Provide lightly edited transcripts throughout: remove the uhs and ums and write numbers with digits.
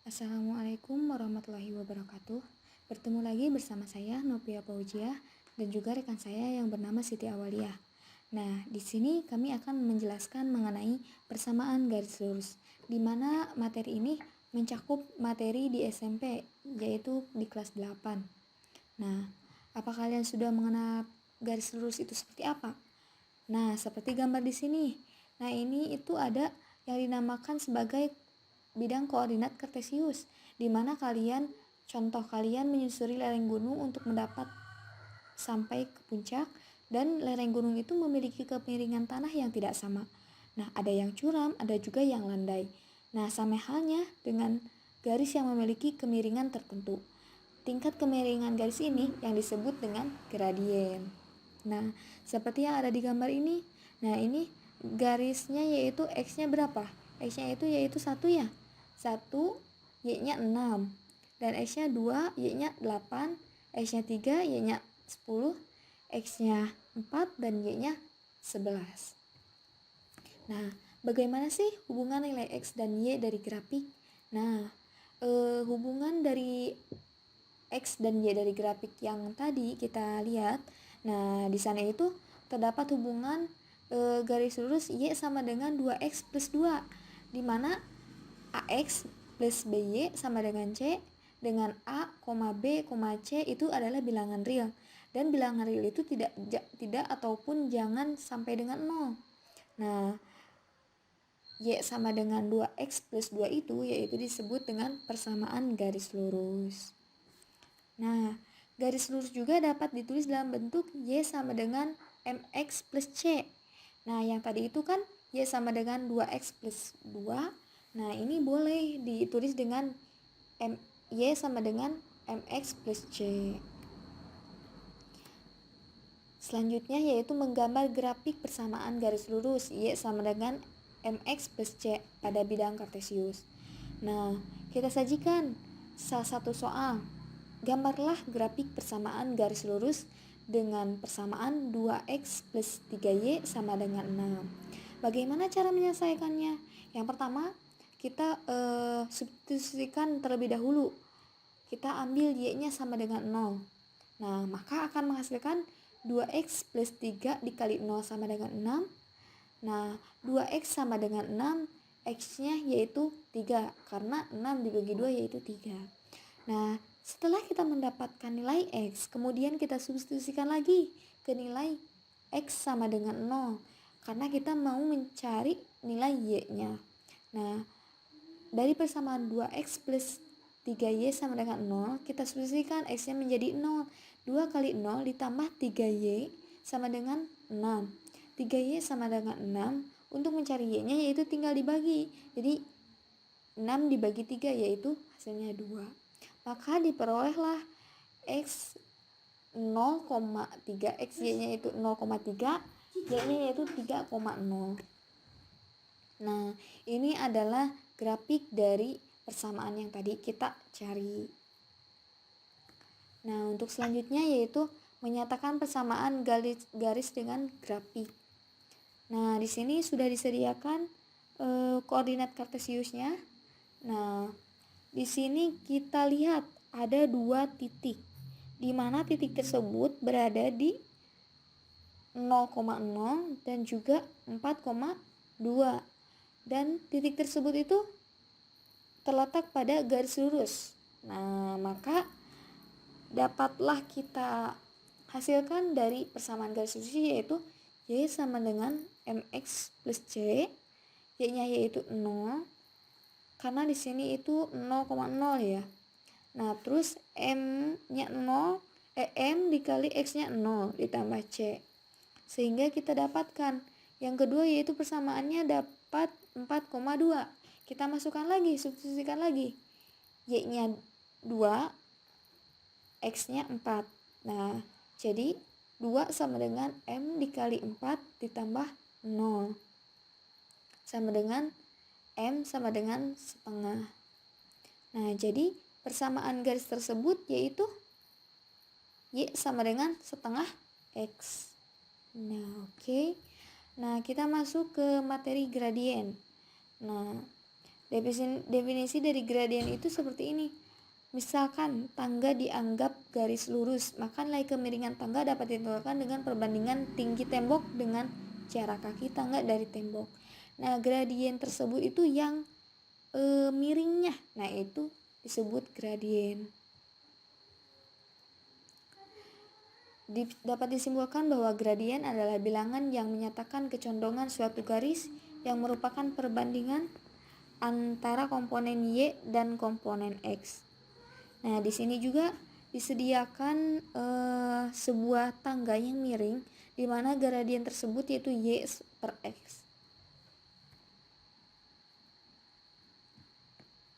Assalamualaikum warahmatullahi wabarakatuh. Bertemu lagi bersama saya Nopia Paujiah dan juga rekan saya yang bernama Siti Awaliyah. Nah, di sini kami akan menjelaskan mengenai persamaan garis lurus, di mana materi ini mencakup materi di SMP, yaitu di kelas 8. Nah, apa kalian sudah mengenal garis lurus itu seperti apa? Nah, seperti gambar di sini. Nah, ini itu ada yang dinamakan sebagai bidang koordinat kartesius, di mana contoh kalian menyusuri lereng gunung untuk mendapat sampai ke puncak, dan lereng gunung itu memiliki kemiringan tanah yang tidak sama. Nah, ada yang curam, ada juga yang landai. Nah, sama halnya dengan garis yang memiliki kemiringan tertentu. Tingkat kemiringan garis ini yang disebut dengan gradien. Nah, seperti yang ada di gambar ini. Nah, ini garisnya yaitu X-nya berapa? X-nya itu yaitu 1 ya. 1, Y-nya 6. Dan X-nya 2, Y-nya 8. X-nya 3, Y-nya 10. X-nya 4 dan Y-nya 11. Nah, bagaimana sih hubungan nilai X dan Y dari grafik? Nah, hubungan dari X dan Y dari grafik yang tadi kita lihat. Nah, di sana itu terdapat hubungan garis lurus Y sama dengan 2X plus 2, di mana AX plus BY sama dengan C, dengan A, B, C itu adalah bilangan real. Dan bilangan real itu tidak ataupun jangan sampai dengan 0. Nah, Y sama dengan 2X plus 2 itu yaitu disebut dengan persamaan garis lurus. Nah, garis lurus juga dapat ditulis dalam bentuk Y sama dengan MX plus C. Nah, yang tadi itu kan Y sama dengan 2X plus 2. Nah, ini boleh ditulis dengan Y sama dengan MX plus C. Selanjutnya yaitu menggambar grafik persamaan garis lurus Y sama dengan MX plus C pada bidang kartesius. Nah, kita sajikan salah satu soal. Gambarlah grafik persamaan garis lurus dengan persamaan 2X plus 3Y sama dengan 6. Bagaimana cara menyelesaikannya? Yang pertama, kita substitusikan terlebih dahulu. Kita ambil Y-nya sama dengan 0. Nah, maka akan menghasilkan 2X plus 3 dikali 0 sama dengan 6. Nah, 2X sama dengan 6, X-nya yaitu 3, karena 6 dibagi 2 yaitu 3. Nah, setelah kita mendapatkan nilai X, kemudian kita substitusikan lagi ke nilai X sama dengan 0, karena kita mau mencari nilai Y-nya. Nah, dari persamaan 2X plus 3Y sama dengan 0, kita substitusikan X-nya menjadi 0. 2 kali 0 ditambah 3Y sama dengan 6. 3Y sama dengan 6. Untuk mencari Y-nya yaitu tinggal dibagi. Jadi 6 dibagi 3 yaitu hasilnya 2. Maka diperolehlah X 0,3. X Y-nya itu 0,3. Y-nya yaitu 3,0. Nah, ini adalah grafik dari persamaan yang tadi kita cari. Nah, untuk selanjutnya yaitu menyatakan persamaan garis dengan grafik. Nah, di sini sudah disediakan koordinat kartesiusnya. Nah, di sini kita lihat ada 2 titik, di mana titik tersebut berada di 0,0 dan juga 4,2. Dan titik tersebut itu terletak pada garis lurus. Nah, maka dapatlah kita hasilkan dari persamaan garis lurus yaitu Y sama dengan MX plus C, Y-nya yaitu 0, karena di sini itu 0,0 ya. Nah, terus M-nya 0, M dikali X-nya 0 ditambah C. Sehingga kita dapatkan yang kedua yaitu persamaannya dapat 4,2. Kita masukkan lagi, substitusikan lagi. Y-nya 2, X-nya 4. Nah, jadi 2 sama dengan M dikali 4 ditambah 0. Sama dengan M sama dengan setengah. Nah, jadi persamaan garis tersebut yaitu Y sama dengan setengah X. Nah, oke. Nah, kita masuk ke materi gradien. Nah, Definisi dari gradien itu seperti ini. Misalkan tangga dianggap garis lurus, maka nilai kemiringan tangga dapat ditentukan dengan perbandingan tinggi tembok dengan jarak kaki tangga dari tembok. Nah, gradien tersebut itu yang miringnya, nah itu disebut gradien. Dapat disimpulkan bahwa gradien adalah bilangan yang menyatakan kecondongan suatu garis yang merupakan perbandingan antara komponen Y dan komponen X. Nah, di sini juga disediakan sebuah tangga yang miring di mana gradien tersebut yaitu Y per X.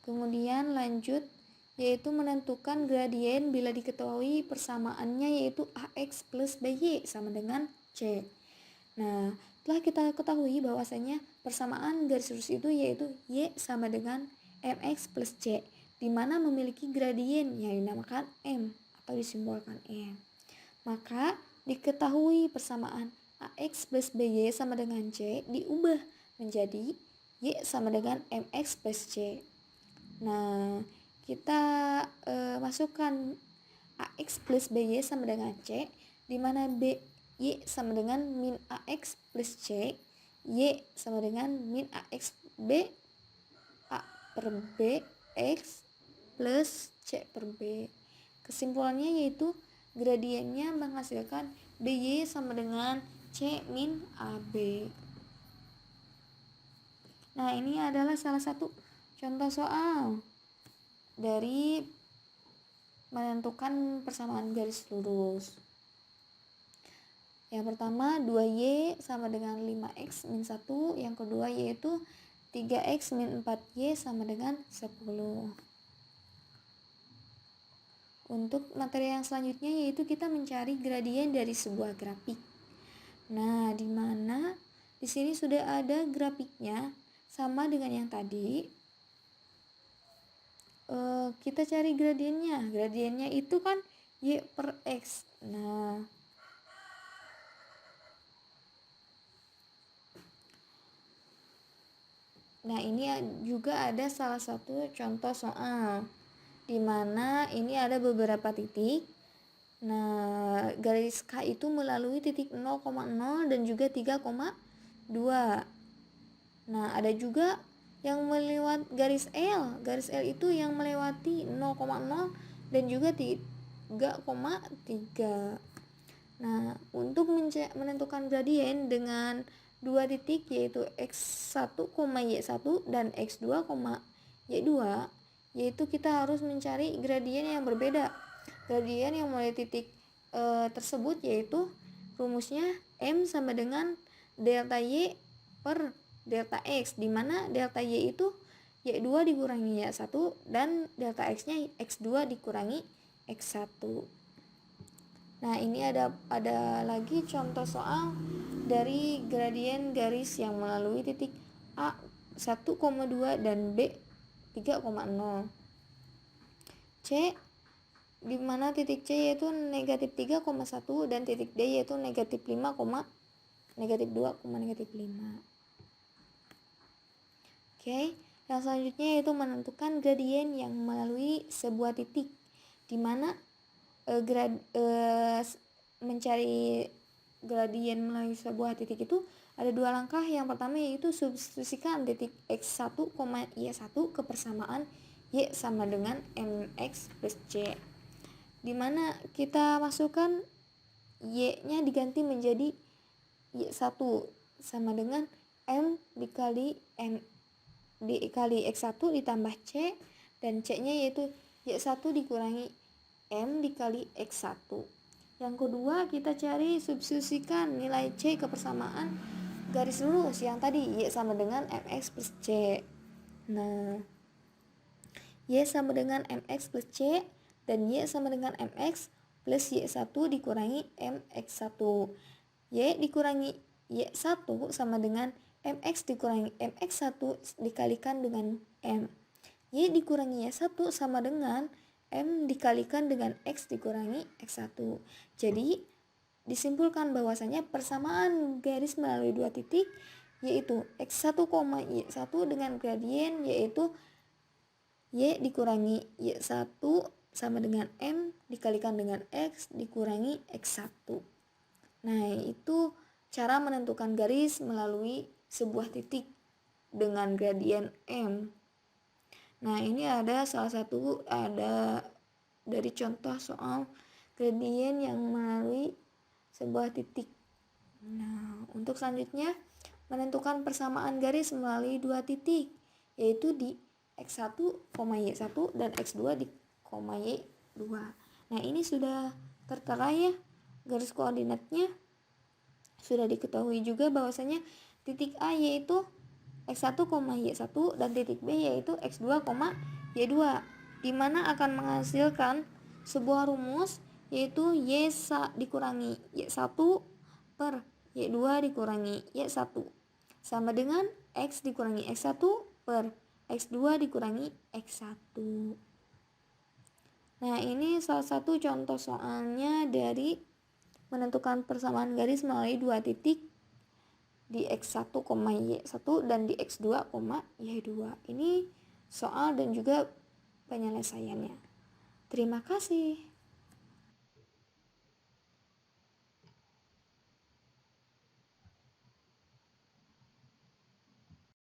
Kemudian lanjut, yaitu menentukan gradien bila diketahui persamaannya yaitu AX plus BY sama dengan C. Nah, telah kita ketahui bahwasanya persamaan garis lurus itu yaitu Y sama dengan MX plus C, di mana memiliki gradien yang dinamakan M atau disimbolkan M. Maka diketahui persamaan AX plus BY sama dengan C diubah menjadi Y sama dengan MX plus C. Nah, kita masukkan AX plus BY sama dengan C, di mana BY sama dengan min AX plus C, Y sama dengan min AX B, A per B, X plus C per B. Kesimpulannya yaitu gradiennya menghasilkan BY sama dengan C min AB. Nah, ini adalah salah satu contoh soal dari menentukan persamaan garis lurus. Yang pertama 2Y sama dengan 5X min 1. Yang kedua yaitu 3X min 4Y sama dengan 10. Untuk materi yang selanjutnya yaitu kita mencari gradien dari sebuah grafik. Nah, di mana di sini sudah ada grafiknya sama dengan yang tadi. Kita cari gradiennya. Gradiennya itu kan Y per X. Nah, ini juga ada salah satu contoh soal di mana ini ada beberapa titik. Nah, garis K itu melalui titik 0,0 dan juga 3,2. Nah, ada juga yang melewati garis L. Garis L itu yang melewati 0,0 dan juga 3,3. Nah, untuk menentukan gradien dengan dua titik yaitu X1, Y1 dan X2, Y2, yaitu kita harus mencari gradien yang berbeda. Gradien yang mulai titik tersebut yaitu rumusnya M sama dengan delta Y per delta X, di mana delta Y itu Y2 dikurangi Y1 dan delta X-nya X2 dikurangi X1. Nah, ini ada lagi contoh soal dari gradien garis yang melalui titik A 1,2 dan B 3,0. C di mana titik C yaitu negatif 3,1 dan titik D yaitu negatif 5, negatif 2, negatif 5. Oke, yang selanjutnya yaitu menentukan gradien yang melalui sebuah titik, di mana mencari gradien melalui sebuah titik itu ada dua langkah. Yang pertama yaitu substitusikan titik X1, Y1 ke persamaan Y sama dengan MX plus C, di mana kita masukkan Y-nya diganti menjadi Y1 sama dengan M dikali X1 ditambah C, dan C-nya yaitu Y1 dikurangi M dikali X1. Yang kedua, kita cari substitusikan nilai C ke persamaan garis lurus yang tadi Y sama dengan MX plus C. Nah, Y sama dengan MX plus C dan Y sama dengan MX plus Y1 dikurangi MX1. Y dikurangi Y1 sama dengan MX dikurangi MX1 dikalikan dengan M. Y dikurangi Y1 sama dengan M dikalikan dengan X dikurangi X1. Jadi, disimpulkan bahwasanya persamaan garis melalui dua titik yaitu X1, Y1 dengan gradien yaitu Y dikurangi Y1 sama dengan M dikalikan dengan X dikurangi X1. Nah, itu cara menentukan garis melalui sebuah titik dengan gradien M. Nah, ini ada dari contoh soal gradien yang melalui sebuah titik. Nah, untuk selanjutnya menentukan persamaan garis melalui dua titik, yaitu di X1, Y1 dan X2 di Y2. Nah, ini sudah tertera ya garis koordinatnya. Sudah diketahui juga bahwasanya titik A yaitu X1, Y1 dan titik B yaitu X2, Y2, di mana akan menghasilkan sebuah rumus yaitu Y dikurangi Y1 per Y2 dikurangi Y1 sama dengan X dikurangi X1 per X2 dikurangi X1. Nah, ini salah satu contoh soalnya dari menentukan persamaan garis melalui dua titik di X1, Y1 dan di X2, Y2. Ini soal dan juga penyelesaiannya. Terima kasih.